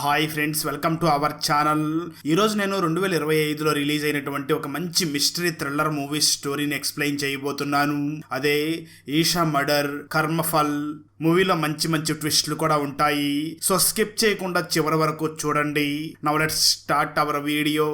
Hi friends, welcome to our channel. ఈరోజు నేను 2025లో release అయినటువంటి ఒక మంచి మిస్టరీ థ్రిల్లర్ మూవీ స్టోరీని ఎక్స్ప్లెయిన్ చేయబోతున్నాను. అదే ఈషా మర్డర్ కర్మఫల్. మూవీలో మంచి మంచి ట్విస్ట్లు కూడా ఉంటాయి. సో స్కిప్ చేయకుండా చివరి వరకు చూడండి. Now let's start our video.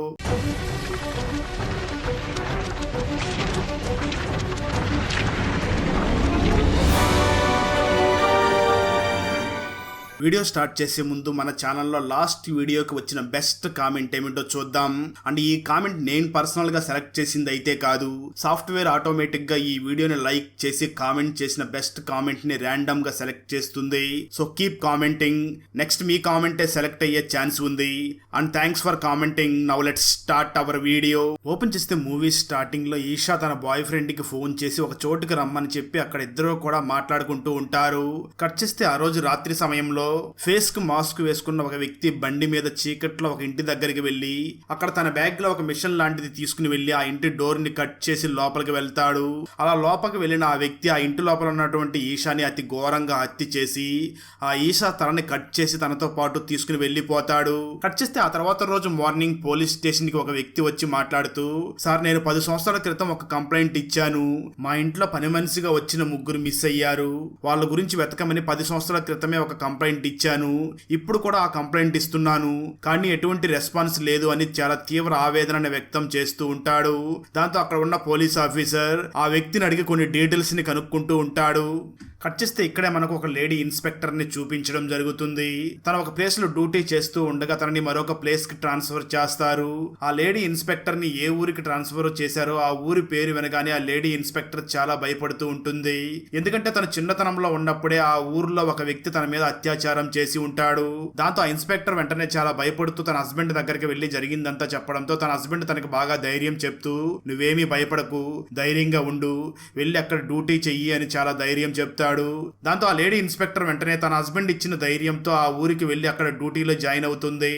Video start చేసే ముందు మన ఛానల్లో లాస్ట్ వీడియోకి వచ్చిన బెస్ట్ కామెంట్ ఏమిటో చూద్దాం. అండ్ ఈ కామెంట్ నేను పర్సనల్గా సెలెక్ట్ చేసింది అయితే కాదు, సాఫ్ట్వేర్ ఆటోమేటిక్గా ఈ వీడియోని లైక్ చేసి కామెంట్ చేసిన బెస్ట్ కామెంట్ని ర్యాండమ్గా సెలెక్ట్ చేస్తుంది. So keep commenting. నెక్స్ట్ మీ కామెంటే సెలెక్ట్ అయ్యే ఛాన్స్ ఉంది. And thanks for commenting. Now let's start our video. Open చేస్తే మూవీ స్టార్టింగ్లో ఈషా తన బాయ్ ఫ్రెండ్కి ఫోన్ చేసి ఒక చోటుకి రమ్మని చెప్పి అక్కడ ఇద్దరు కూడా మాట్లాడుకుంటూ ఉంటారు. కట్ చేస్తే ఆ రోజు రాత్రి సమయంలో ఫేస్ కు మాస్క్ వేసుకున్న ఒక వ్యక్తి బండి మీద చీకట్లో ఒక ఇంటి దగ్గరికి వెళ్లి అక్కడ తన బ్యాగ్ లో ఒక మిషన్ లాంటిది తీసుకుని వెళ్లి ఆ ఇంటి డోర్ ని కట్ చేసి లోపలికి వెళ్తాడు. అలా లోపలికి వెళ్లిన ఆ వ్యక్తి ఆ ఇంటి లోపల ఉన్నటువంటి ఈషాని అతి ఘోరంగా హత్య చేసి ఆ ఈషా తలని కట్ చేసి తనతో పాటు తీసుకుని వెళ్లిపోతాడు. కట్ చేస్తే ఆ తర్వాత రోజు మార్నింగ్ పోలీస్ స్టేషన్ కి ఒక వ్యక్తి వచ్చి మాట్లాడుతూ, సార్ నేను 10 సంవత్సరాల క్రితం ఒక కంప్లైంట్ ఇచ్చాను. మా ఇంట్లో పని మనిషిగా వచ్చిన 3 మిస్ అయ్యారు. వాళ్ళ గురించి వెతకమని 10 సంవత్సరాల క్రితమే ఒక కంప్లైంట్ ఇచ్చాను. ఇప్పుడు కూడా ఆ కంప్లైంట్ ఇస్తున్నాను, కానీ ఎటువంటి రెస్పాన్స్ లేదు అని చాలా తీవ్ర ఆవేదన వ్యక్తం చేస్తూ ఉంటాడు. దాంతో అక్కడ ఉన్న పోలీస్ ఆఫీసర్ ఆ వ్యక్తిని అడిగి కొన్ని డీటెయిల్స్ ని కనుక్కుంటూ ఉంటాడు. కట్ చేస్తే ఇక్కడే మనకు ఒక లేడీ ఇన్స్పెక్టర్ ని చూపించడం జరుగుతుంది. తన ఒక ప్లేస్ లో డ్యూటీ చేస్తూ ఉండగా తనని మరొక ప్లేస్ కి ట్రాన్స్ఫర్ చేస్తారు. ఆ లేడీ ఇన్స్పెక్టర్ ని ఏ ఊరికి ట్రాన్స్ఫర్ చేశారో ఆ ఊరి పేరు వినగానే ఆ లేడీ ఇన్స్పెక్టర్ చాలా భయపడుతూ ఉంటుంది. ఎందుకంటే తన చిన్నతనంలో ఉన్నప్పుడే ఆ ఊర్లో ఒక వ్యక్తి తన మీద అత్యాచారం చేసి ఉంటాడు. దాంతో ఆ ఇన్స్పెక్టర్ వెంటనే చాలా భయపడుతూ తన హస్బెండ్ దగ్గరికి వెళ్లి జరిగిందంతా చెప్పడంతో తన హస్బెండ్ తనకి బాగా ధైర్యం చెప్తూ, నువ్వేమీ భయపడకు, ధైర్యంగా ఉండు, వెళ్ళి అక్కడ డ్యూటీ చెయ్యి అని చాలా ధైర్యం చెప్తాడు. దాంతో ఆ లేడీ ఇన్స్పెక్టర్ వెంటనే తన హస్బెండ్ ఇచ్చిన ధైర్యంతో ఆ ఊరికి వెళ్లి అక్కడ డ్యూటీలో జాయిన్ అవుతుంది.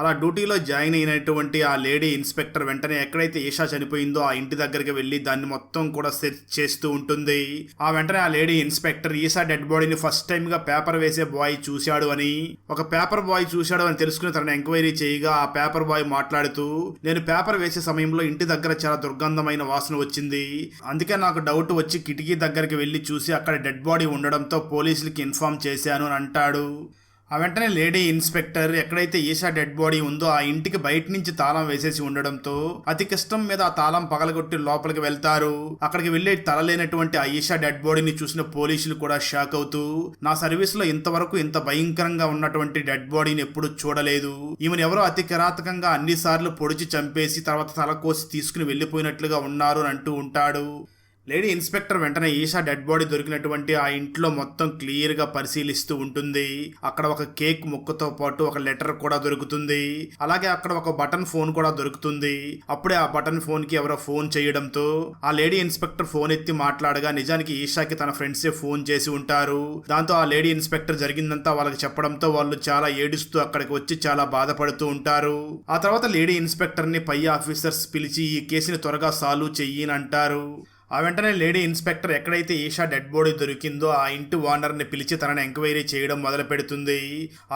అలా డ్యూటీలో జాయిన్ అయినటువంటి ఆ లేడీ ఇన్స్పెక్టర్ వెంటనే ఎక్కడైతే ఈషా చనిపోయిందో ఆ ఇంటి దగ్గరికి వెళ్లి దాన్ని మొత్తం కూడా సెర్చ్ చేస్తూ ఉంటుంది. ఆ వెంటనే ఆ లేడీ ఇన్స్పెక్టర్ ఈషా డెడ్ బాడీని ఫస్ట్ టైం గా పేపర్ వేసే బాయ్ చూశాడు అని, ఒక పేపర్ బాయ్ చూశాడు అని తెలుసుకుని తనని ఎంక్వైరీ చేయగా ఆ పేపర్ బాయ్ మాట్లాడుతూ, నేను పేపర్ వేసే సమయంలో ఇంటి దగ్గర చాలా దుర్గంధమైన వాసన వచ్చింది, అందుకే నాకు డౌట్ వచ్చి కిటికీ దగ్గరికి వెళ్లి చూసి అక్కడ డెడ్ బాడీ ఉండడంతో పోలీసులకి ఇన్ఫార్మ్ చేశాను అని అంటాడు. ఆ వెంటనే లేడీ ఇన్స్పెక్టర్ ఎక్కడైతే ఈషా డెడ్ బాడీ ఉందో ఆ ఇంటికి బయట నుంచి తాళం వేసేసి ఉండడంతో అతి కష్టం మీద ఆ తాళం పగలగొట్టి లోపలికి వెళ్తారు. అక్కడికి వెళ్లి తల లేనటువంటి ఆ ఈషా డెడ్ బాడీని చూసిన పోలీసులు కూడా షాక్ అవుతూ, నా సర్వీస్ లో ఇంతవరకు ఇంత భయంకరంగా ఉన్నటువంటి డెడ్ బాడీని ఎప్పుడు చూడలేదు, ఈమెను ఎవరో అతి కిరాతకంగా అన్నిసార్లు పొడిచి చంపేసి తర్వాత తల కోసి తీసుకుని వెళ్లిపోయినట్లుగా ఉన్నారు అని అంటూ ఉంటాడు. లేడీ ఇన్స్పెక్టర్ వెంటనే ఈషా డెడ్ బాడీ దొరికినటువంటి ఆ ఇంట్లో మొత్తం క్లియర్ గా పరిశీలిస్తూ ఉంటుంది. అక్కడ ఒక కేక్ ముక్కతో పాటు ఒక లెటర్ కూడా దొరుకుతుంది. అలాగే అక్కడ ఒక బటన్ ఫోన్ కూడా దొరుకుతుంది. అప్పుడే ఆ బటన్ ఫోన్ కి ఎవరో ఫోన్ చేయడంతో ఆ లేడీ ఇన్స్పెక్టర్ ఫోన్ ఎత్తి మాట్లాడగా నిజానికి ఈషాకి తన ఫ్రెండ్సే ఫోన్ చేసి ఉంటారు. దాంతో ఆ లేడీ ఇన్స్పెక్టర్ జరిగిందంతా వాళ్ళకి చెప్పడంతో వాళ్ళు చాలా ఏడుస్తూ అక్కడికి వచ్చి చాలా బాధపడుతూ ఉంటారు. ఆ తర్వాత లేడీ ఇన్స్పెక్టర్ ని పై ఆఫీసర్స్ పిలిచి ఈ కేసుని త్వరగా సాల్వ్ చెయ్యి అని అంటారు. ఆ వెంటనే లేడీ ఇన్స్పెక్టర్ ఎక్కడైతే ఈషా డెడ్ బాడీ దొరికిందో ఆ ఇంటి ఓనర్ని పిలిచి తనని ఎంక్వైరీ చేయడం మొదలు పెడుతుంది.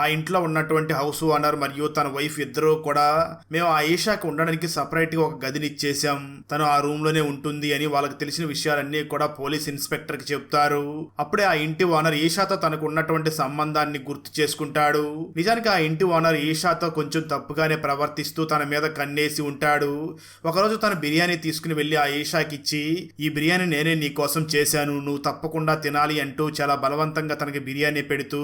ఆ ఇంట్లో ఉన్నటువంటి హౌస్ ఓనర్ మరియు తన వైఫ్ ఇద్దరూ కూడా, మేము ఆ ఈషాకి ఉండడానికి సపరేట్ గా ఒక గదిని ఇచ్చేసాం, తను ఆ రూమ్ లోనే ఉంటుంది అని వాళ్ళకి తెలిసిన విషయాలన్నీ కూడా పోలీస్ ఇన్స్పెక్టర్ కి చెప్తారు. అప్పుడే ఆ ఇంటి ఓనర్ ఈషాతో తనకు ఉన్నటువంటి సంబంధాన్ని గుర్తు చేసుకుంటాడు. నిజానికి ఆ ఇంటి ఓనర్ ఈషాతో కొంచెం తప్పుగానే ప్రవర్తిస్తూ తన మీద కన్నేసి ఉంటాడు. ఒకరోజు తను బిర్యానీ తీసుకుని వెళ్లి ఆ ఈషాకి ఇచ్చి, ఈ బిర్యానీ నేనే నీ కోసం చేశాను, నువ్వు తప్పకుండా తినాలి అంటూ చాలా బలవంతంగా తనకి బిర్యానీ పెడుతూ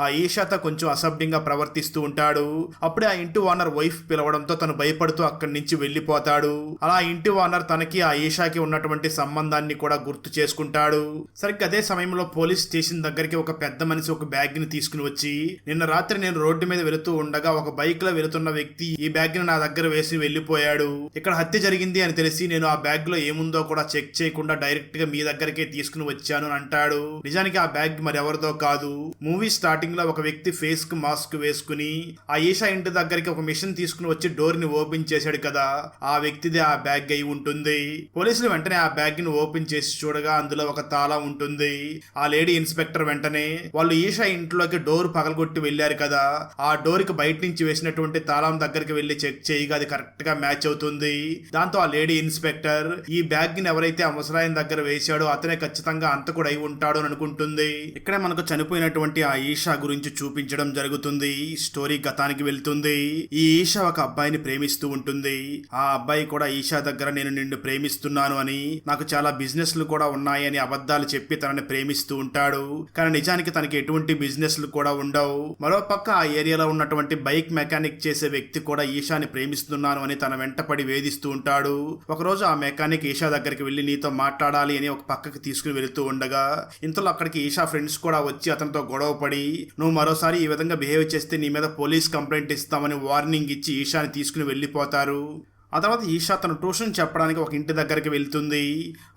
ఆ ఈషాతో కొంచెం అసభ్యంగా ప్రవర్తిస్తూ ఉంటాడు. అప్పుడే ఆ ఇంటి ఓనర్ వైఫ్ పిలవడంతో తను భయపడుతూ అక్కడి నుంచి వెళ్లిపోతాడు. అలా ఇంటి ఓనర్ తనకి ఆ ఈషాకి ఉన్నటువంటి సంబంధాన్ని కూడా గుర్తు చేసుకుంటాడు. సరిగ్గా అదే సమయంలో పోలీస్ స్టేషన్ దగ్గరికి ఒక పెద్ద మనిషి ఒక బ్యాగ్ ని తీసుకుని వచ్చి, నిన్న రాత్రి నేను రోడ్డు మీద వెళుతూ ఉండగా ఒక బైక్ లో వెళుతున్న వ్యక్తి ఈ బ్యాగ్ ని నా దగ్గర వేసి వెళ్లిపోయాడు, ఇక్కడ హత్య జరిగింది అని తెలిసి నేను ఆ బ్యాగ్ లో ఏముందో కూడా చెక్ చేయకుండా డైరెక్ట్ గా మీ దగ్గరకే తీసుకుని వచ్చాను అని అంటాడు. నిజానికి ఆ బ్యాగ్ మరి ఎవరిదో కాదు. మూవీ స్టార్టింగ్ లో ఒక వ్యక్తి ఫేస్ కు మాస్క్ వేసుకుని ఆ ఈషా ఇంటి దగ్గరికి ఒక మిషన్ తీసుకుని వచ్చి డోర్ ని ఓపెన్ చేశాడు కదా, ఆ వ్యక్తిది ఆ బ్యాగ్ అయి ఉంటుంది. పోలీసులు వెంటనే ఆ బ్యాగ్ ని ఓపెన్ చేసి చూడగా అందులో ఒక తాళం ఉంటుంది. ఆ లేడీ ఇన్స్పెక్టర్ వెంటనే వాళ్ళు ఈషా ఇంట్లోకి డోర్ పగలగొట్టి వెళ్లారు కదా, ఆ డోర్ కి బయట నుంచి వేసినటువంటి తాళం దగ్గరికి వెళ్లి చెక్ చేయగా అది కరెక్ట్ గా మ్యాచ్ అవుతుంది. దాంతో ఆ లేడీ ఇన్స్పెక్టర్ ఈ బ్యాగ్ ని ఎవరైతే ఆ ముసలాయన దగ్గర వేశాడో అతనే ఖచ్చితంగా అంతకుడు అయి ఉంటాడు అని అనుకుంటుంది. ఇక్కడే మనకు చనిపోయినటువంటి ఆ ఈషా గురించి చూపించడం జరుగుతుంది. స్టోరీ గతానికి వెళ్తుంది. ఈ ఈషా ఒక అబ్బాయిని ప్రేమిస్తూ ఉంటుంది. ఆ అబ్బాయి కూడా ఈషా దగ్గర నేను నిన్ను ప్రేమిస్తున్నాను అని, నాకు చాలా బిజినెస్లు కూడా ఉన్నాయని అబద్ధాలు చెప్పి తనని ప్రేమిస్తూ ఉంటాడు. కానీ నిజానికి తనకి ఎటువంటి బిజినెస్లు కూడా ఉండవు. మరోపక్క ఆ ఏరియాలో ఉన్నటువంటి బైక్ మెకానిక్ చేసే వ్యక్తి కూడా ఈషాని ప్రేమిస్తున్నాను అని తన వెంటపడి వేధిస్తూ ఉంటాడు. ఒకరోజు ఆ మెకానిక్ ఈషా దగ్గరికి వెళ్లి నీతో మాట్లాడాలి అని ఒక పక్కకి తీసుకుని వెళుతూ ఉండగా ఇంతలో అక్కడికి ఈషా ఫ్రెండ్స్ కూడా వచ్చి అతనితో గొడవ పడి నువ్వు మరోసారి ఈ విధంగా బిహేవ్ చేస్తే నీ మీద పోలీస్ కంప్లైంట్ ఇస్తామని వార్నింగ్ ఇచ్చి ఈషాని తీసుకుని వెళ్లిపోతారు. ఆ తర్వాత ఈషా తన ట్యూషన్ చెప్పడానికి ఒక ఇంటి దగ్గరికి వెళ్తుంది.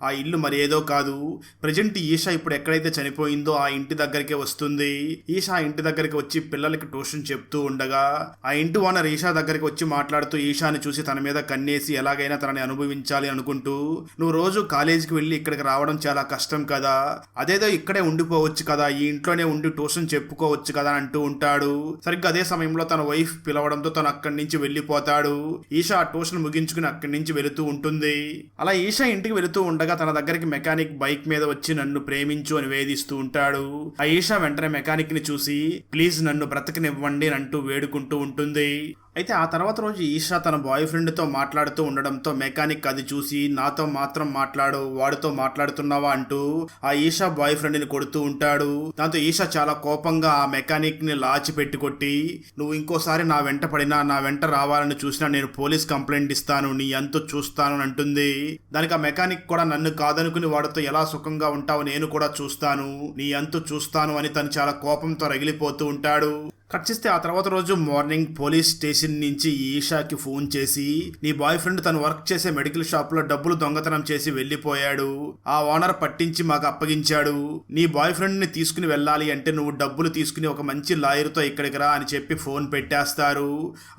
ఆ ఇల్లు మరి ఏదో కాదు, ప్రజెంట్ ఈషా ఇప్పుడు ఎక్కడైతే చనిపోయిందో ఆ ఇంటి దగ్గరికి వస్తుంది. ఈషా ఆ ఇంటి దగ్గరికి వచ్చి పిల్లలకి ట్యూషన్ చెప్తూ ఉండగా ఆ ఇంటి ఓనర్ ఈషా దగ్గరికి వచ్చి మాట్లాడుతూ ఈషాని చూసి తన మీద కన్నేసి ఎలాగైనా తనని అనుభవించాలి అనుకుంటూ నువ్వు రోజు కాలేజీకి వెళ్ళి ఇక్కడికి రావడం చాలా కష్టం కదా, అదేదో ఇక్కడే ఉండిపోవచ్చు కదా, ఈ ఇంట్లోనే ఉండి ట్యూషన్ చెప్పుకోవచ్చు కదా అంటూ ఉంటాడు. సరిగ్గా అదే సమయంలో తన వైఫ్ పిలవడంతో తను అక్కడి నుంచి వెళ్లిపోతాడు. ఈషా ఆ ట్యూషన్ ముగించుకుని అక్కడి నుంచి వెళుతూ ఉంటుంది. అలా ఈషా ఇంటికి వెళుతూ ఉండగా తన దగ్గరికి మెకానిక్ బైక్ మీద వచ్చి నన్ను ప్రేమించు అని వేధిస్తూ ఉంటాడు. ఆ ఈషా వెంటనే మెకానిక్ ని చూసి ప్లీజ్ నన్ను బ్రతకనివ్వండి అంటూ వేడుకుంటూ ఉంటుంది. అయితే ఆ తర్వాత రోజు ఈషా తన బాయ్ ఫ్రెండ్ తో మాట్లాడుతూ ఉండడంతో మెకానిక్ అది చూసి నాతో మాత్రం మాట్లాడు, వాడితో మాట్లాడుతున్నావా అంటూ ఆ ఈషా బాయ్ ఫ్రెండ్ ని కొడుతూ ఉంటాడు. దాంతో ఈషా చాలా కోపంగా ఆ మెకానిక్ ని లాచి పెట్టి కొట్టి నువ్వు ఇంకోసారి నా వెంట పడినా, నా వెంట రావాలని చూసినా నేను పోలీస్ కంప్లైంట్ ఇస్తాను, నీ ఎంతో చూస్తాను అని అంటుంది. దానికి ఆ మెకానిక్ కూడా నన్ను కాదనుకుని వాడితో ఎలా సుఖంగా ఉంటావు నేను కూడా చూస్తాను, నీ ఎంతో చూస్తాను అని తను చాలా కోపంతో రగిలిపోతూ ఉంటాడు. కట్ చేస్తే ఆ తర్వాత రోజు మార్నింగ్ పోలీస్ స్టేషన్ నుంచి ఈషాకి ఫోన్ చేసి నీ బాయ్ ఫ్రెండ్ తను వర్క్ చేసే మెడికల్ షాప్ లో డబ్బులు దొంగతనం చేసి వెళ్లిపోయాడు, ఆ ఓనర్ పట్టించి మాకు అప్పగించాడు, నీ బాయ్ ఫ్రెండ్ ని తీసుకుని వెళ్ళాలి అంటే నువ్వు డబ్బులు తీసుకుని ఒక మంచి లాయర్తో ఇక్కడికి రా అని చెప్పి ఫోన్ పెట్టేస్తారు.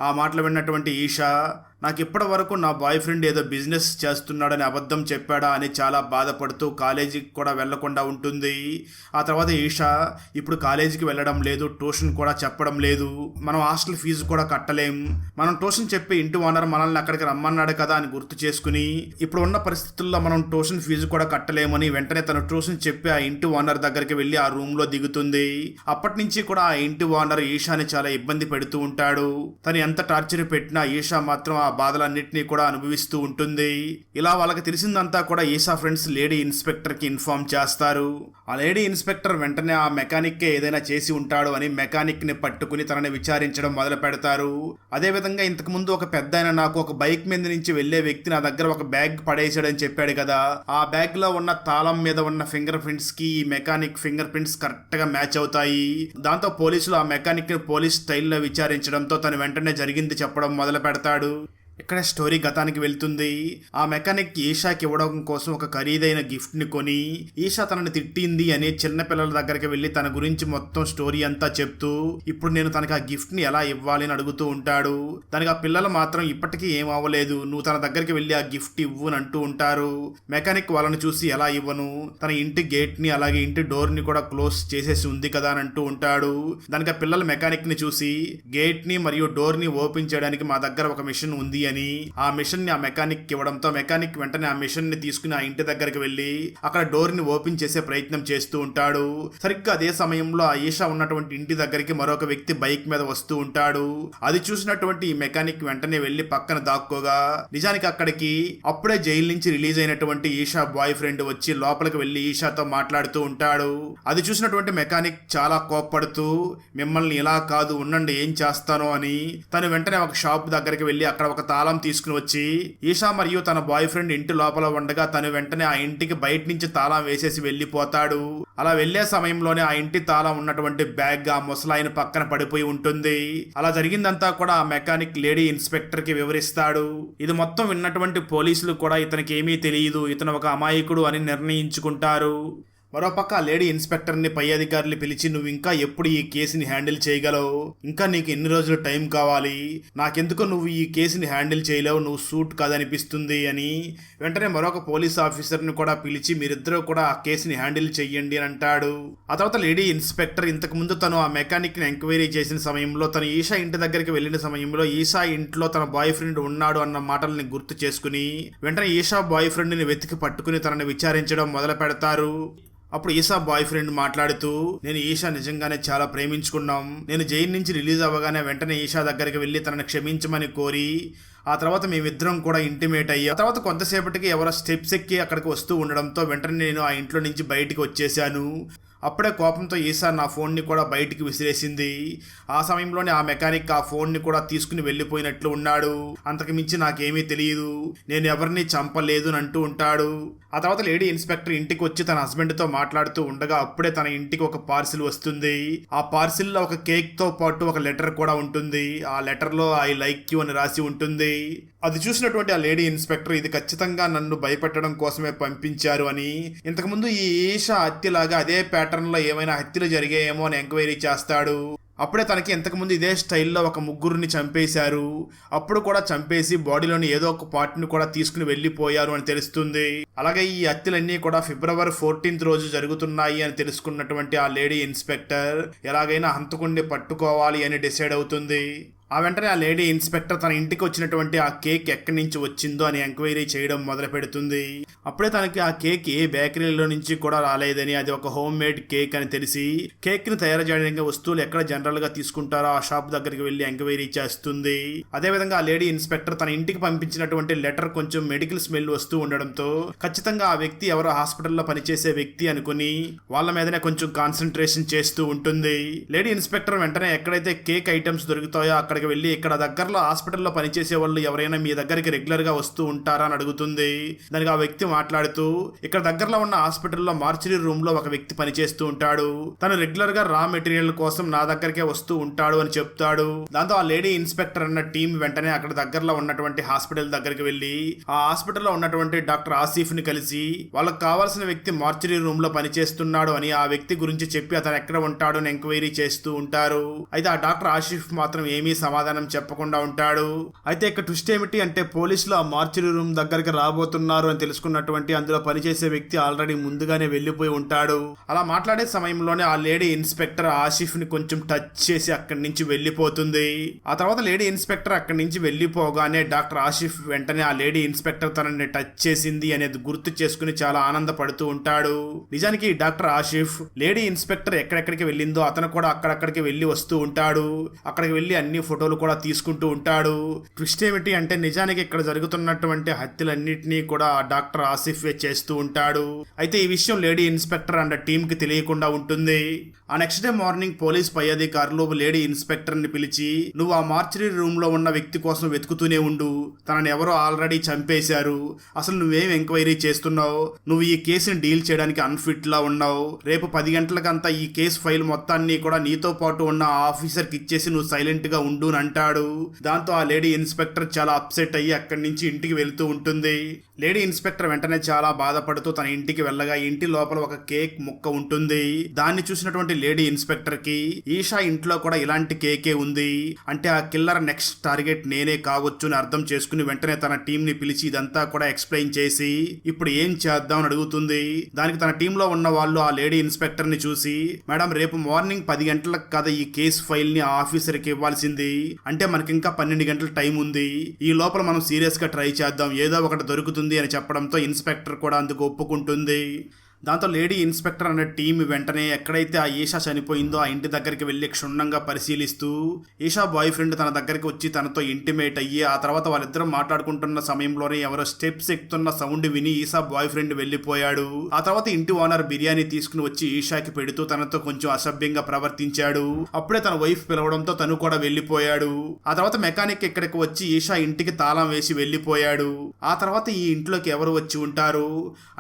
ఆ మాటలు విన్నటువంటి ఈషా నాకు ఇప్పటి వరకు నా బాయ్ ఫ్రెండ్ ఏదో బిజినెస్ చేస్తున్నాడని అబద్ధం చెప్పాడా అని చాలా బాధపడుతూ కాలేజీకి కూడా వెళ్లకుండా ఉంటుంది. ఆ తర్వాత ఈషా ఇప్పుడు కాలేజీకి వెళ్ళడం లేదు, ట్యూషన్ కూడా చెప్పడం లేదు, మనం హాస్టల్ ఫీజు కూడా కట్టలేం, మనం ట్యూషన్ చెప్పే ఇంటి ఓనర్ మనల్ని అక్కడికి రమ్మన్నాడు కదా అని గుర్తు చేసుకుని ఇప్పుడు ఉన్న పరిస్థితుల్లో మనం ట్యూషన్ ఫీజు కూడా కట్టలేమని వెంటనే తను ట్యూషన్ చెప్పి ఆ ఇంటి ఓనర్ దగ్గరికి వెళ్లి ఆ రూమ్ లో దిగుతుంది. అప్పటి నుంచి కూడా ఆ ఇంటి ఓనర్ ఈషాని చాలా ఇబ్బంది పెడుతూ ఉంటాడు. తను ఎంత టార్చర్ పెట్టినా ఈషా మాత్రం ఆ బాధలన్నింటినీ కూడా అనుభవిస్తూ ఉంటుంది. ఇలా వాళ్ళకి తెలిసిందంతా కూడా ఈషా ఫ్రెండ్స్ లేడీ ఇన్స్పెక్టర్ కి ఇన్ఫార్మ్ చేస్తారు. ఆ లేడీ ఇన్స్పెక్టర్ వెంటనే ఆ మెకానిక్ ఏదైనా చేసి ఉంటాడు అని మెకానిక్ ని పట్టుకుని తనని విచారించడం మొదలు పెడతారు. అదే విధంగా ఇంతకు ముందు ఒక పెద్దాయన నాకు ఒక బైక్ మీద నుంచి వెళ్లే వ్యక్తి నా దగ్గర ఒక బ్యాగ్ పడేసాడని చెప్పాడు కదా, ఆ బ్యాగ్ లో ఉన్న తాళం మీద ఉన్న ఫింగర్ ప్రింట్స్ కి ఈ మెకానిక్ ఫింగర్ ప్రింట్స్ కరెక్ట్ గా మ్యాచ్ అవుతాయి. దాంతో పోలీసులు ఆ మెకానిక్ ని పోలీస్ స్టైల్లో విచారించడంతో తను వెంటనే జరిగింది చెప్పడం మొదలు పెడతాడు. ఇక్కడ స్టోరీ గతానికి వెళ్తుంది. ఆ మెకానిక్ ఈషాకి ఇవ్వడం కోసం ఒక ఖరీదైన గిఫ్ట్ ని కొని ఈషా తనని తిట్టింది అని చిన్న పిల్లల దగ్గరికి వెళ్లి తన గురించి మొత్తం స్టోరీ అంతా చెప్తూ ఇప్పుడు నేను తనకి ఆ గిఫ్ట్ ని ఎలా ఇవ్వాలి అని అడుగుతూ ఉంటాడు. దానికి ఆ పిల్లలు మాత్రం ఇప్పటికీ ఏం అవ్వలేదు, నువ్వు తన దగ్గరికి వెళ్లి ఆ గిఫ్ట్ ఇవ్వు అని అంటూ ఉంటారు. మెకానిక్ వాళ్ళని చూసి ఎలా ఇవ్వను, తన ఇంటి గేట్ ని అలాగే ఇంటి డోర్ ని కూడా క్లోజ్ చేసేసి ఉంది కదా అని అంటూ ఉంటాడు. దానికి ఆ పిల్లలు మెకానిక్ ని చూసి గేట్ ని మరియు డోర్ ని ఓపెన్ చేయడానికి మా దగ్గర ఒక మిషన్ ఉంది అని ఆ మిషన్ ని ఆ మెకానిక్ ఇవ్వడంతో మెకానిక్ వెంటనే ఆ మిషన్ ని తీసుకుని ఆ ఇంటి దగ్గరికి వెళ్లి అక్కడ డోర్ ని ఓపెన్ చేసే ప్రయత్నం చేస్తూ ఉంటాడు. సరిగ్గా అదే సమయంలో ఆ ఈషా ఉన్నటువంటి ఇంటి దగ్గరికి మరొక వ్యక్తి బైక్ మీద వస్తూ ఉంటాడు. అది చూసినటువంటి ఈ మెకానిక్ వెంటనే వెళ్లి పక్కన దాక్కోగా నిజానికి అక్కడికి అప్పుడే జైలు నుంచి రిలీజ్ అయినటువంటి ఈషా బాయ్ ఫ్రెండ్ వచ్చి లోపలికి వెళ్లి ఈషాతో మాట్లాడుతూ ఉంటాడు. అది చూసినటువంటి మెకానిక్ చాలా కోప్పడుతూ మిమ్మల్ని ఇలా కాదు ఉండండి ఏం చేస్తానో అని తను వెంటనే ఒక షాప్ దగ్గరికి వెళ్లి అక్కడ ఒక తాళం తీసుకుని వచ్చి ఈషా మరియు తన బాయ్ ఫ్రెండ్ ఇంటి లోపల ఉండగా తను వెంటనే ఆ ఇంటికి బయట నుంచి తాళం వేసేసి వెళ్లిపోతాడు. అలా వెళ్లే సమయంలోనే ఆ ఇంటి తాళం ఉన్నటువంటి బ్యాగ్ ఆ ముసలాయన పక్కన పడిపోయి ఉంటుంది. అలా జరిగిందంతా కూడా ఆ మెకానిక్ లేడీ ఇన్స్పెక్టర్ కి వివరిస్తాడు. ఇది మొత్తం విన్నటువంటి పోలీసులు కూడా ఇతనికి ఏమీ తెలియదు, ఇతను ఒక అమాయకుడు అని నిర్ణయించుకుంటారు. మరోపక్క లేడీ ఇన్స్పెక్టర్ని పై అధికారులు పిలిచి, నువ్వు ఇంకా ఎప్పుడు ఈ కేసుని హ్యాండిల్ చేయగలవు, ఇంకా నీకు ఎన్ని రోజులు టైం కావాలి, నాకెందుకు నువ్వు ఈ కేసుని హ్యాండిల్ చేయలేవు, నువ్వు సూట్ కాదనిపిస్తుంది అని వెంటనే మరొక పోలీస్ ఆఫీసర్ని కూడా పిలిచి మీరిద్దరూ కూడా ఆ కేసుని హ్యాండిల్ చెయ్యండి అని అంటాడు. ఆ తర్వాత లేడీ ఇన్స్పెక్టర్ ఇంతకు ముందు తను ఆ మెకానిక్ ని ఎంక్వైరీ చేసిన సమయంలో తను ఈషా ఇంటి దగ్గరికి వెళ్లిన సమయంలో ఈషా ఇంట్లో తన బాయ్ ఫ్రెండ్ ఉన్నాడు అన్న మాటల్ని గుర్తు చేసుకుని వెంటనే ఈషా బాయ్ ఫ్రెండ్ ని వెతికి పట్టుకుని తనని విచారించడం మొదలు పెడతారు. అప్పుడు ఈషా బాయ్ ఫ్రెండ్ మాట్లాడుతూ, నేను ఈషా నిజంగానే చాలా ప్రేమించుకున్నాం, నేను జైలు నుంచి రిలీజ్ అవ్వగానే వెంటనే ఈషా దగ్గరికి వెళ్ళి తనని క్షమించమని కోరి ఆ తర్వాత మేమిద్దరం కూడా ఇంటిమేట్ అయ్యాం. ఆ తర్వాత కొంతసేపటికి ఎవరో స్టెప్స్ ఎక్కి అక్కడికి వస్తూ ఉండడంతో వెంటనే నేను ఆ ఇంట్లో నుంచి బయటికి వచ్చేసాను. అప్పుడే కోపంతో ఈషా నా ఫోన్ని కూడా బయటికి విసిరేసింది. ఆ సమయంలోనే ఆ మెకానిక్ ఆ ఫోన్ని కూడా తీసుకుని వెళ్ళిపోయినట్లు ఉన్నాడు. అంతకు మించి నాకేమీ తెలియదు, నేను ఎవరిని చంపలేదు అని అంటూ ఉంటాడు. ఆ తర్వాత లేడీ ఇన్స్పెక్టర్ ఇంటికి వచ్చి తన హస్బెండ్ తో మాట్లాడుతూ ఉండగా అప్పుడే తన ఇంటికి ఒక పార్సిల్ వస్తుంది. ఆ పార్సిల్ లో ఒక కేక్ తో పాటు ఒక లెటర్ కూడా ఉంటుంది. ఆ లెటర్ లో ఐ లైక్ యూ అని రాసి ఉంటుంది. అది చూసినటువంటి ఆ లేడీ ఇన్స్పెక్టర్ ఇది ఖచ్చితంగా నన్ను భయపెట్టడం కోసమే పంపించారు అని, ఇంతకుముందు ఈ ఈషా హత్యలాగా అదే ప్యాటర్న్ లో ఏమైనా హత్యలు జరిగాయేమో అని ఎంక్వైరీ చేస్తాడు. అప్పుడే తనకి ఇంతకుముందు ఇదే స్టైల్లో ఒక ముగ్గురిని చంపేశారు, అప్పుడు కూడా చంపేసి బాడీలోని ఏదో ఒక పార్ట్ని కూడా తీసుకుని వెళ్ళిపోయారు అని తెలుస్తుంది. అలాగే ఈ హత్యలన్నీ కూడా ఫిబ్రవరి 14th రోజు జరుగుతున్నాయి అని తెలుసుకున్నటువంటి ఆ లేడీ ఇన్స్పెక్టర్ ఎలాగైనా హంతకుడిని పట్టుకోవాలి అని డిసైడ్ అవుతుంది. ఆ వెంటనే ఆ లేడీ ఇన్స్పెక్టర్ తన ఇంటికి వచ్చినటువంటి ఆ కేక్ ఎక్కడి నుంచి వచ్చిందో అని ఎంక్వైరీ చేయడం మొదలు పెడుతుంది. అప్పుడే తనకి ఆ కేక్ ఏ బేకరీలో నుంచి కూడా రాలేదని, అది ఒక హోమ్ మేడ్ కేక్ అని తెలిసి కేక్ ని తయారు చేయడానికి వస్తువులు ఎక్కడ జనరల్ గా తీసుకుంటారో ఆ షాప్ దగ్గరికి వెళ్లి ఎంక్వైరీ చేస్తుంది. అదేవిధంగా ఆ లేడీ ఇన్స్పెక్టర్ తన ఇంటికి పంపించినటువంటి లెటర్ కొంచెం మెడికల్ స్మెల్ వస్తూ ఉండడంతో ఖచ్చితంగా ఆ వ్యక్తి ఎవరో హాస్పిటల్లో పనిచేసే వ్యక్తి అనుకుని వాళ్ళ మీదనే కొంచెం కాన్సన్ట్రేషన్ చేస్తూ ఉంటుంది. లేడీ ఇన్స్పెక్టర్ వెంటనే ఎక్కడైతే కేక్ ఐటమ్స్ దొరుకుతాయో అక్కడికి వెళ్ళి ఇక్కడ దగ్గరలో హాస్పిటల్లో పనిచేసే వాళ్ళు ఎవరైనా మీ దగ్గరికి రెగ్యులర్ గా వస్తూ ఉంటారా అని అడుగుతుంది. దానికి ఆ వ్యక్తి మాట్లాడుతూ, ఇక్కడ దగ్గరలో ఉన్న హాస్పిటల్లో మార్చరీ రూమ్ లో ఒక వ్యక్తి పనిచేస్తూ ఉంటాడు, తను రెగ్యులర్ గా రా మెటీరియల్ కోసం నా దగ్గరికే వస్తూ ఉంటాడు అని చెప్తాడు. దాంతో ఆ లేడీ ఇన్స్పెక్టర్ అన్న టీం వెంటనే అక్కడ దగ్గరలో ఉన్నటువంటి హాస్పిటల్ దగ్గరికి వెళ్లి ఆ హాస్పిటల్లో ఉన్నటువంటి డాక్టర్ ఆసిఫ్ ని కలిసి వాళ్ళకి కావాల్సిన వ్యక్తి మార్చరీ రూమ్ లో పనిచేస్తున్నాడు అని ఆ వ్యక్తి గురించి చెప్పి అతను ఎక్కడ ఉంటాడు అని ఎంక్వైరీ చేస్తూ ఉంటారు. అయితే ఆ డాక్టర్ ఆసిఫ్ మాత్రం ఏమీ సమాధానం చెప్పకుండా ఉంటాడు. అయితే ఇక్కడ ట్విస్ట్ ఏమిటి అంటే పోలీసులు ఆ మార్చరీ రూమ్ దగ్గరికి రాబోతున్నారు అని తెలుసుకున్నటువంటి అందులో పనిచేసే వ్యక్తి ఆల్రెడీ ముందుగానే వెళ్లిపోయి ఉంటాడు. అలా మాట్లాడే సమయంలోనే ఆ లేడీ ఇన్స్పెక్టర్ ఆసిఫ్ ని కొంచెం టచ్ చేసి అక్కడి నుంచి వెళ్లిపోతుంది. ఆ తర్వాత లేడీ ఇన్స్పెక్టర్ అక్కడి నుంచి వెళ్లిపోగానే డాక్టర్ ఆసిఫ్ వెంటనే ఆ లేడీ ఇన్స్పెక్టర్ తనని టచ్ చేసింది అనేది గుర్తు చేసుకుని చాలా ఆనందపడుతూ ఉంటాడు. నిజానికి డాక్టర్ ఆసిఫ్ లేడీ ఇన్స్పెక్టర్ ఎక్కడెక్కడికి వెళ్ళిందో అతను కూడా అక్కడక్కడికి వెళ్లి వస్తూ ఉంటాడు. అక్కడికి వెళ్లి అన్ని ఫోటోలు కూడా తీసుకుంటూ ఉంటాడు. ట్విస్ట్ ఏమిటి అంటే నిజానికి ఇక్కడ జరుగుతున్నటువంటి హత్యలన్నింటినీ కూడా డాక్టర్ ఆసిఫే చేస్తూ ఉంటాడు. అయితే ఈ విషయం లేడీ ఇన్స్పెక్టర్ అండ్ టీమ్ కి తెలియకుండా ఉంటుంది. ఆ నెక్స్ట్ డే మార్నింగ్ పోలీస్ పై అధికారులు లేడీ ఇన్స్పెక్టర్ ని పిలిచి, నువ్వు ఆ మార్చరీ రూమ్ లో ఉన్న వ్యక్తి కోసం వెతుకుతూనే ఉండు, తనని ఎవరో ఆల్రెడీ చంపేశారు, అసలు నువ్వేం ఎంక్వైరీ చేస్తున్నావు, నువ్వు ఈ కేసుని డీల్ చేయడానికి అన్ఫిట్ లా ఉన్నావు, రేపు 10 గంటలకంతా ఈ కేసు ఫైల్ మొత్తాన్ని కూడా నీతో పాటు ఉన్న ఆఫీసర్ కి ఇచ్చేసి నువ్వు సైలెంట్ గా ఉండు అని అంటాడు. దాంతో ఆ లేడీ ఇన్స్పెక్టర్ చాలా అప్సెట్ అయ్యి అక్కడి నుంచి ఇంటికి వెళ్తూ ఉంటుంది. లేడీ ఇన్స్పెక్టర్ వెంటనే చాలా బాధపడుతూ తన ఇంటికి వెళ్ళగా ఇంటి లోపల ఒక కేక్ ముక్క ఉంటుంది. దాన్ని చూసినటువంటి లేడీ ఇన్స్పెక్టర్ కి ఈషా ఇంట్లో కూడా ఇలాంటి కేకే ఉంది అంటే ఆ కిల్లర్ నెక్స్ట్ టార్గెట్ నేనే కావచ్చు అని అర్థం చేసుకుని వెంటనే తన టీం ని పిలిచి ఇదంతా కూడా ఎక్స్ప్లెయిన్ చేసి ఇప్పుడు ఏం చేద్దాం అని అడుగుతుంది. దానికి తన టీంలో ఉన్న వాళ్ళు ఆ లేడీ ఇన్స్పెక్టర్ ని చూసి, మేడం రేపు మార్నింగ్ 10 గంటలకు కదా ఈ కేసు ఫైల్ ని ఆ ఆఫీసర్ కి ఇవ్వాల్సింది, అంటే మనకి ఇంకా 12 గంటల టైం ఉంది, ఈ లోపల మనం సీరియస్ గా ట్రై చేద్దాం, ఏదో ఒకటి దొరుకుతుంది అని చెప్పడంతో ఇన్స్పెక్టర్ కూడా అందుకు ఒప్పుకుంటుంది. దాంతో లేడీ ఇన్స్పెక్టర్ అనే టీం వెంటనే ఎక్కడైతే ఆ ఈషా చనిపోయిందో ఆ ఇంటి దగ్గరికి వెళ్లి క్షుణ్ణంగా పరిశీలిస్తూ ఈషా బాయ్ ఫ్రెండ్ తన దగ్గరికి వచ్చి తనతో ఇంటిమేట్ అయ్యి ఆ తర్వాత వాళ్ళిద్దరూ మాట్లాడుకుంటున్న సమయంలోనే ఎవరో స్టెప్స్ ఎక్కుతున్న సౌండ్ విని ఈషా బాయ్ ఫ్రెండ్ వెళ్లిపోయాడు. ఆ తర్వాత ఇంటి ఓనర్ బిర్యానీ తీసుకుని వచ్చి ఈషాకి పెడుతూ తనతో కొంచెం అసభ్యంగా ప్రవర్తించాడు. అప్పుడే తన వైఫ్ పిలవడంతో తను కూడా వెళ్లిపోయాడు. ఆ తర్వాత మెకానిక్ ఇక్కడికి వచ్చి ఈషా ఇంటికి తాళం వేసి వెళ్లిపోయాడు. ఆ తర్వాత ఈ ఇంట్లోకి ఎవరు వచ్చి ఉంటారు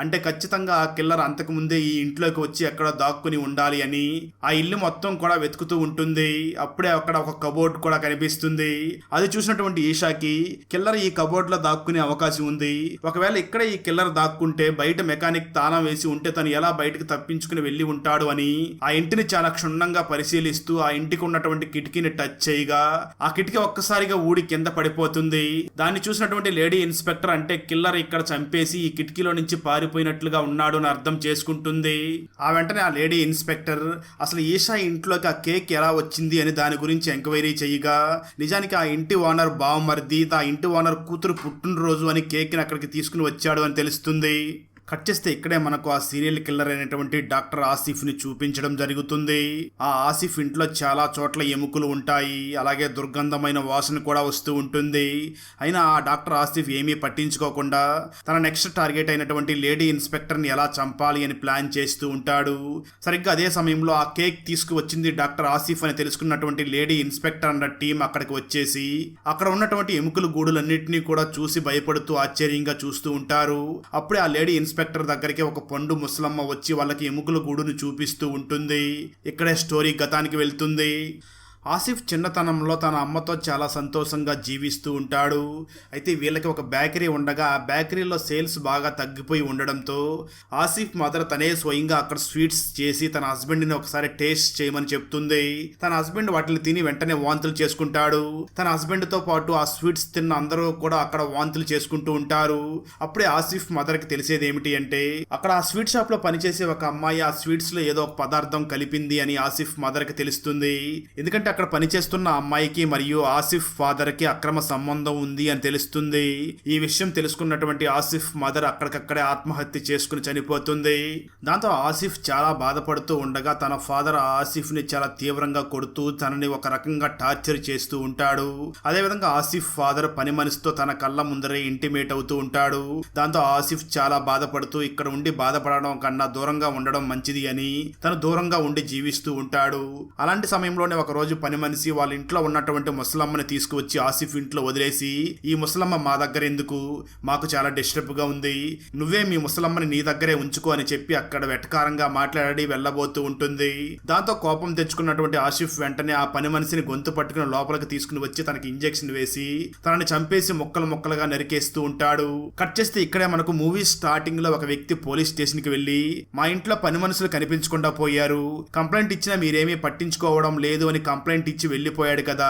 అంటే ఖచ్చితంగా ఆ కిల్లర్ అంతకు ముందే ఈ ఇంట్లోకి వచ్చి ఎక్కడో దాక్కుని ఉండాలి అని ఆ ఇల్లు మొత్తం కూడా వెతుకుతూ ఉంటుంది. అప్పుడే అక్కడ ఒక కబోర్డ్ కూడా కనిపిస్తుంది. అది చూసినటువంటి ఈషాకి కిల్లర్ ఈ కబోర్డ్ లో దాక్కునే అవకాశం ఉంది. ఒకవేళ ఇక్కడ ఈ కిల్లర్ దాక్కుంటే బయట మెకానిక్ తాళం వేసి ఉంటే తను ఎలా బయటకు తప్పించుకుని వెళ్లి ఉంటాడు అని ఆ ఇంటిని చాలా క్షుణ్ణంగా పరిశీలిస్తూ ఆ ఇంటికి ఉన్నటువంటి కిటికీని టచ్ చేయగా ఆ కిటికీ ఒక్కసారిగా ఊడి కింద పడిపోతుంది. దాన్ని చూసినటువంటి లేడీ ఇన్స్పెక్టర్ అంటే కిల్లర్ ఇక్కడ చంపేసి ఈ కిటికీలో నుంచి పారిపోయినట్లుగా ఉన్నాడు అని అర్థం చేసుకుంటుంది. ఆ వెంటనే ఆ లేడీ ఇన్స్పెక్టర్ అసలు ఈషా ఇంట్లోకి ఆ కేక్ ఎలా వచ్చింది అని దాని గురించి ఎంక్వైరీ చేయగా నిజానికి ఆ ఇంటి ఓనర్ బావమర్ది ఆ ఇంటి ఓనర్ కూతురు పుట్టినరోజు అని కేక్ ని అక్కడికి తీసుకుని వచ్చాడు అని తెలుస్తుంది. కట్ చేస్తే ఇక్కడే మనకు ఆ సీరియల్ కిల్లర్ అయినటువంటి డాక్టర్ ఆసిఫ్ ని చూపించడం జరుగుతుంది. ఆ ఆసిఫ్ ఇంట్లో చాలా చోట్ల ఎముకలు ఉంటాయి, అలాగే దుర్గంధమైన వాసన కూడా వస్తూ ఉంటుంది. అయినా ఆ డాక్టర్ ఆసిఫ్ ఏమీ పట్టించుకోకుండా తన నెక్స్ట్ టార్గెట్ అయినటువంటి లేడీ ఇన్స్పెక్టర్ ని ఎలా చంపాలి అని ప్లాన్ చేస్తూ ఉంటాడు. సరిగ్గా అదే సమయంలో ఆ కేక్ తీసుకువచ్చింది డాక్టర్ ఆసిఫ్ అని తెలుసుకున్నటువంటి లేడీ ఇన్స్పెక్టర్ అన్న టీం అక్కడికి వచ్చేసి అక్కడ ఉన్నటువంటి ఎముకలు గూడులన్నింటినీ కూడా చూసి భయపడుతూ ఆశ్చర్యంగా చూస్తూ ఉంటారు. అప్పుడే ఆ లేడీ ఇన్స్పెక్టర్ దగ్గరికి ఒక పండు ముసలమ్మ వచ్చి వాళ్ళకి ఎముకల గూడును చూపిస్తూ ఉంటుంది. ఇక్కడే స్టోరీ గతానికి వెళ్తుంది. ఆసిఫ్ చిన్నతనంలో తన అమ్మతో చాలా సంతోషంగా జీవిస్తూ ఉంటాడు. అయితే వీళ్ళకి ఒక బేకరీ ఉండగా ఆ బేకరీలో సేల్స్ బాగా తగ్గిపోయి ఉండడంతో ఆసిఫ్ మదర్ తనే స్వయంగా అక్కడ స్వీట్స్ చేసి తన హస్బెండ్ని ఒకసారి టేస్ట్ చేయమని చెప్తుంది. తన హస్బెండ్ వాటిని తిని వెంటనే వాంతులు చేసుకుంటాడు. తన హస్బెండ్తో పాటు ఆ స్వీట్స్ తిన్న అందరూ కూడా అక్కడ వాంతులు చేసుకుంటూ ఉంటారు. అప్పుడే ఆసిఫ్ మదర్కి తెలిసేది ఏమిటి అంటే అక్కడ ఆ స్వీట్ షాప్లో పనిచేసే ఒక అమ్మాయి ఆ స్వీట్స్లో ఏదో ఒక పదార్థం కలిపింది అని ఆసిఫ్ మదర్కి తెలుస్తుంది. ఎందుకంటే అక్కడ పనిచేస్తున్న అమ్మాయికి మరియు ఆసిఫ్ ఫాదర్ కి అక్రమ సంబంధం ఉంది అని తెలుస్తుంది. ఈ విషయం తెలుసుకున్నటువంటి ఆసిఫ్ మదర్ అక్కడికక్కడే ఆత్మహత్య చేసుకుని చనిపోతుంది. దాంతో ఆసిఫ్ చాలా బాధపడుతూ ఉండగా తన ఫాదర్ ఆసిఫ్ ని చాలా తీవ్రంగా కొడుతూ తనని ఒక రకంగా టార్చర్ చేస్తూ ఉంటాడు. అదేవిధంగా ఆసిఫ్ ఫాదర్ పని మనిషితో తన కళ్ళ ముందరే ఇంటిమేట్ అవుతూ ఉంటాడు. దాంతో ఆసిఫ్ చాలా బాధపడుతూ ఇక్కడ ఉండి బాధపడడం కన్నా దూరంగా ఉండడం మంచిది అని తను దూరంగా ఉండి జీవిస్తూ ఉంటాడు. అలాంటి సమయంలోనే ఒక రోజు పని మనిషి వాళ్ళ ఇంట్లో ఉన్నటువంటి ముసలమ్మని తీసుకువచ్చి ఆసిఫ్ ఇంట్లో వదిలేసి ఈ ముసలమ్మ మా దగ్గర ఎందుకు, మాకు చాలా డిస్టర్బ్ గా ఉంది, నువ్వే మీ ముసలమ్మని నీ దగ్గరే ఉంచుకో అని చెప్పి అక్కడ వెటకారంగా మాట్లాడి వెళ్ళబోతూ ఉంటుంది. దాంతో కోపం తెచ్చుకున్నటువంటి ఆసిఫ్ వెంటనే ఆ పని మనిషిని గొంతు పట్టుకుని లోపలికి తీసుకుని వచ్చి తనకి ఇంజెక్షన్ వేసి తనని చంపేసి ముక్కలు ముక్కలుగా నరికేస్తూ ఉంటాడు. కట్ చేస్తే ఇక్కడే మనకు మూవీ స్టార్టింగ్ లో ఒక వ్యక్తి పోలీస్ స్టేషన్ కి వెళ్లి మా ఇంట్లో పని మనుషులు కనిపించకుండా పోయారు, కంప్లైంట్ ఇచ్చినా మీరేమీ పట్టించుకోవడం లేదు అని కంప్లైంట్ ఇచ్చి వెళ్ళిపోయాడు కదా,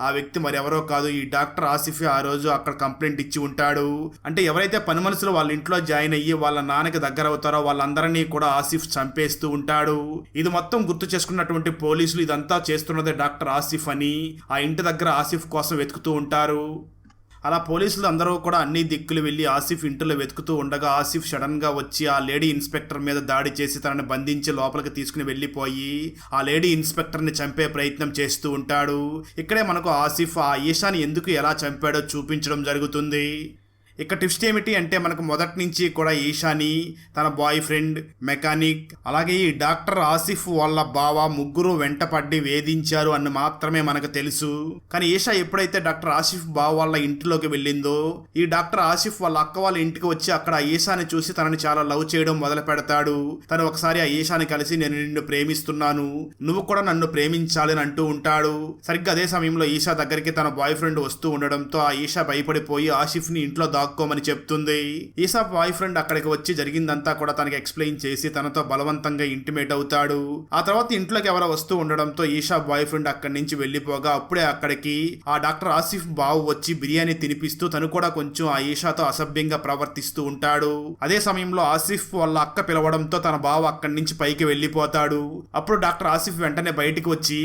ఆ వ్యక్తి మరెవరో కాదు ఈ డాక్టర్ ఆసిఫ్ ఆ రోజు అక్కడ కంప్లైంట్ ఇచ్చి ఉంటాడు. అంటే ఎవరైతే పని మనుషులు వాళ్ళ ఇంట్లో జాయిన్ అయ్యి వాళ్ళ నాన్నకి దగ్గర అవుతారో వాళ్ళందరినీ కూడా ఆసిఫ్ చంపేస్తూ ఉంటాడు. ఇది మొత్తం గుర్తు చేసుకున్నటువంటి పోలీసులు ఇదంతా చేస్తున్నదే డాక్టర్ ఆసిఫ్ అని ఆ ఇంటి దగ్గర ఆసిఫ్ కోసం వెతుకుతూ ఉంటారు. అలా పోలీసులు అందరూ కూడా అన్ని దిక్కులు వెళ్లి ఆసిఫ్ ఇంటిలో వెతుకుతూ ఉండగా ఆసిఫ్ సడన్ గా వచ్చి ఆ లేడీ ఇన్స్పెక్టర్ మీద దాడి చేసి తనని బంధించి లోపలికి తీసుకుని వెళ్లిపోయి ఆ లేడీ ఇన్స్పెక్టర్ ని చంపే ప్రయత్నం చేస్తూ ఉంటాడు. ఇక్కడే మనకు ఆసిఫ్ ఆ ఈషాని ఎందుకు ఎలా చంపాడో చూపించడం జరుగుతుంది. ఇక ట్విస్ట్ ఏమిటి అంటే మనకు మొదటి నుంచి కూడా ఈషాని, తన బాయ్ ఫ్రెండ్, మెకానిక్, అలాగే ఈ డాక్టర్ ఆసిఫ్ వాళ్ళ బావ ముగ్గురు వెంటపడి వేధించారు అని మాత్రమే మనకు తెలుసు. కానీ ఈషా ఎప్పుడైతే డాక్టర్ ఆసిఫ్ బావ వాళ్ళ ఇంటిలోకి వెళ్ళిందో ఈ డాక్టర్ ఆసిఫ్ వాళ్ళ అక్క వాళ్ళ ఇంటికి వచ్చి అక్కడ ఆ ఈషాని చూసి తనని చాలా లవ్ చేయడం మొదలు పెడతాడు. తను ఒకసారి ఆ ఈషాని కలిసి నేను నిన్ను ప్రేమిస్తున్నాను, నువ్వు కూడా నన్ను ప్రేమించాలని అంటూ ఉంటాడు. సరిగ్గా అదే సమయంలో ఈషా దగ్గరికి తన బాయ్ ఫ్రెండ్ వస్తూ ఉండడంతో ఆ ఈషా భయపడిపోయి ఆసిఫ్ ని ఇంట్లో దాక్కోమని చెప్తుంది. ఈషా బాయ్ ఫ్రెండ్ అక్కడికి వచ్చి జరిగిందంతా కూడా తనకి ఎక్స్ప్లెయిన్ చేసి తనతో బలవంతంగా ఇంటిమేట్ అవుతాడు. ఆ తర్వాత ఇంట్లోకి ఎవరో వస్తూ ఉండడంతో ఈషా బాయ్ ఫ్రెండ్ అక్కడి నుంచి వెళ్లిపోగా అప్పుడే అక్కడికి ఆ డాక్టర్ ఆసిఫ్ బావు వచ్చి బిర్యానీ తినిపిస్తూ తను కూడా కొంచెం ఆ ఈషాతో అసభ్యంగా ప్రవర్తిస్తూ ఉంటాడు. అదే సమయంలో ఆసిఫ్ వాళ్ళ అక్క పిలవడంతో తన బావ అక్కడి నుంచి పైకి వెళ్లిపోతాడు. అప్పుడు డాక్టర్ ఆసిఫ్ వెంటనే బయటికి వచ్చి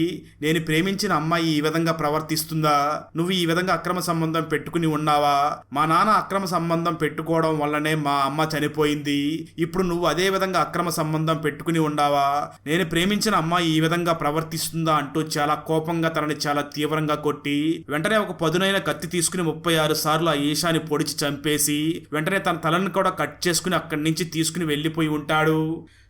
నేను ప్రేమించిన అమ్మాయి ఈ విధంగా ప్రవర్తిస్తుందా, నువ్వు ఈ విధంగా అక్రమ సంబంధం పెట్టుకుని ఉన్నావా, మా నాన్న అక్రమ సంబంధం పెట్టుకోవడం వల్లనే మా అమ్మ చనిపోయింది. ఇప్పుడు నువ్వు అదే విధంగా అక్రమ సంబంధం పెట్టుకుని ఉండావా? నేను ప్రేమించిన అమ్మాయి ఈ విధంగా ప్రవర్తిస్తుందా అంటూ చాలా కోపంగా తనని చాలా తీవ్రంగా కొట్టి వెంటనే ఒక పదునైన కత్తి తీసుకుని 36 సార్లు ఆ ఈషాని పొడిచి చంపేసి వెంటనే తన తలను కూడా కట్ చేసుకుని అక్కడి నుంచి తీసుకుని వెళ్ళిపోయి ఉంటాడు.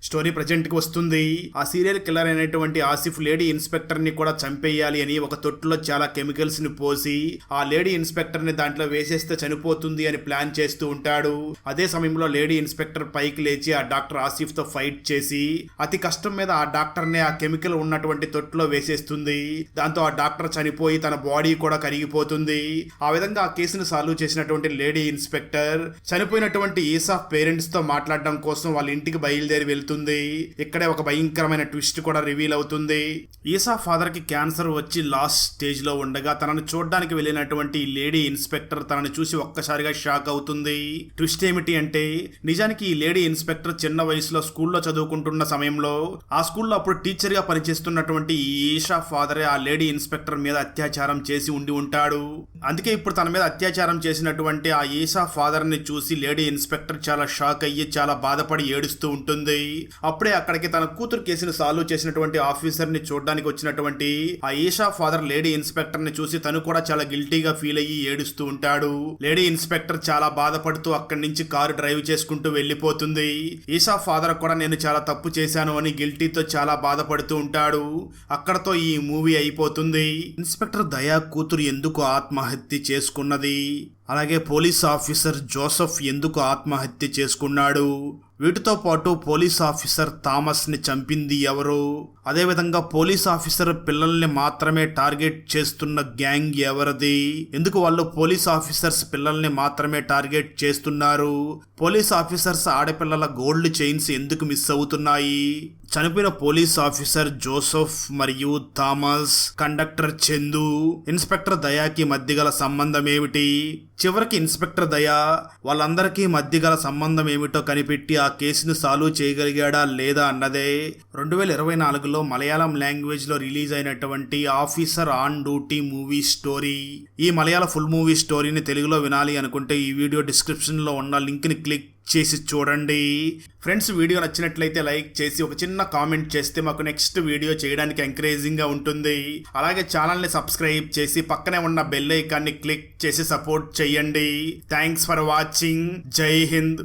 స్టోరీ ప్రజెంట్ కి వస్తుంది. ఆ సీరియల్ కిల్లర్ అయినటువంటి ఆసిఫ్ లేడీ ఇన్స్పెక్టర్ ని కూడా చంపేయాలి అని ఒక తొట్టులో చాలా కెమికల్స్ ని పోసి ఆ లేడీ ఇన్స్పెక్టర్ ని దాంట్లో వేసేస్తే చనిపోతుంది అని ప్లాన్ చేస్తూ ఉంటాడు. అదే సమయంలో లేడీ ఇన్స్పెక్టర్ పైకి లేచి ఆ డాక్టర్ ఆసిఫ్ తో ఫైట్ చేసి అతి కష్టం మీద ఆ డాక్టర్ ని ఆ కెమికల్ ఉన్నటువంటి తొట్టులో వేసేస్తుంది. దాంతో ఆ డాక్టర్ చనిపోయి తన బాడీ కూడా కరిగిపోతుంది. ఆ విధంగా ఆ కేసును సాల్వ్ చేసినటువంటి లేడీ ఇన్స్పెక్టర్ చనిపోయినటువంటి ఈసాఫ్ పేరెంట్స్ తో మాట్లాడడం కోసం వాళ్ళ ఇంటికి బయలుదేరి వెళ్తుంది. ఇక్కడే ఒక భయంకరమైన ట్విస్ట్ కూడా రివీల్ అవుతుంది. ఈసా ఫాదర్ కి క్యాన్సర్ వచ్చి లాస్ట్ స్టేజ్ లో ఉండగా తనను చూడడానికి వెళ్ళినటువంటి లేడీ ఇన్స్పెక్టర్ తనని చూసి ఒక్కసారిగా షాక్ అవుతుంది. ట్విస్ట్ ఏమిటి అంటే నిజానికి ఈ లేడీ ఇన్స్పెక్టర్ చిన్న వయసులో స్కూల్లో చదువుకుంటున్న సమయంలో ఆ స్కూల్లో అప్పుడు టీచర్ గా పనిచేస్తున్నటువంటి ఈషా ఫాదరే ఆ లేడీ ఇన్స్పెక్టర్ మీద అత్యాచారం చేసి ఉండి ఉంటాడు. అందుకే ఇప్పుడు తన మీద అత్యాచారం చేసినటువంటి ఆ ఈషా ఫాదర్ ని చూసి లేడీ ఇన్స్పెక్టర్ చాలా షాక్ అయ్యి చాలా బాధపడి ఏడుస్తూ ఉంటుంది. అప్పుడే అక్కడికి తన కూతురు కేసును సాల్వ్ చేసినటువంటి ఆఫీసర్ ని చూడడానికి వచ్చినటువంటి ఆ ఈషా ఫాదర్ లేడీ ఇన్స్పెక్టర్ ని చూసి తను కూడా చాలా గిల్టీగా ఫీల్ అయ్యి ఏడుస్తూ ఉంటాడు. లేడీ ఇన్స్పెక్టర్ చాలా బాధపడుతూ అక్కడి నుంచి కారు డ్రైవ్ చేసుకుంటూ వెళ్ళిపోతుంది. ఈషా ఫాదర్ కూడా నేను చాలా తప్పు చేశాను అని గిల్టీతో చాలా బాధపడుతూ ఉంటాడు. అక్కడతో ఈ మూవీ అయిపోతుంది. ఇన్స్పెక్టర్ దయా కూతురు ఎందుకు ఆత్మహత్య చేసుకున్నది, అలాగే పోలీస్ ఆఫీసర్ జోసెఫ్ ఎందుకు ఆత్మహత్య చేసుకున్నాడు, వీటితో పాటు పోలీస్ ఆఫీసర్ థామస్ ని చంపింది ఎవరు, అదేవిధంగా పోలీస్ ఆఫీసర్ పిల్లల్ని మాత్రమే టార్గెట్ చేస్తున్న గ్యాంగ్ ఎవరిది, ఎందుకు వాళ్ళు పోలీస్ ఆఫీసర్స్ పిల్లల్ని మాత్రమే టార్గెట్ చేస్తున్నారు, పోలీస్ ఆఫీసర్స్ ఆడపిల్లల గోల్డ్ చైన్స్ ఎందుకు మిస్ అవుతున్నాయి, చనిపోయిన పోలీస్ ఆఫీసర్ జోసెఫ్ మరియు థామస్, కండక్టర్ చందు, ఇన్స్పెక్టర్ దయాకి మధ్య గల సంబంధం ఏమిటి, చివరికి ఇన్స్పెక్టర్ దయా వాళ్ళందరికీ మధ్య గల సంబంధం ఏమిటో కనిపెట్టి ఆ కేసును సాల్వ్ చేయగలిగాడా లేదా అన్నదే 2024లో మలయాళం లాంగ్వేజ్ లో రిలీజ్ అయినటువంటి officer on duty movie story. ఈ మలయాళ ఫుల్ మూవీ స్టోరీని తెలుగులో వినాలి అనుకుంటే ఈ వీడియో డిస్క్రిప్షన్ లో ఉన్న లింక్ ని క్లిక్ చేసి చూడండి. ఫ్రెండ్స్, వీడియో నచ్చినట్లయితే లైక్ చేసి ఒక చిన్న కామెంట్ చేస్తే మాకు నెక్స్ట్ వీడియో చేయడానికి ఎంకరేజింగ్ గా ఉంటుంది. అలాగే ఛానల్ ని సబ్స్క్రైబ్ చేసి పక్కనే ఉన్న బెల్ ఐకాన్ని క్లిక్ చేసి సపోర్ట్ చేయండి. Thanks for watching. జై హింద్.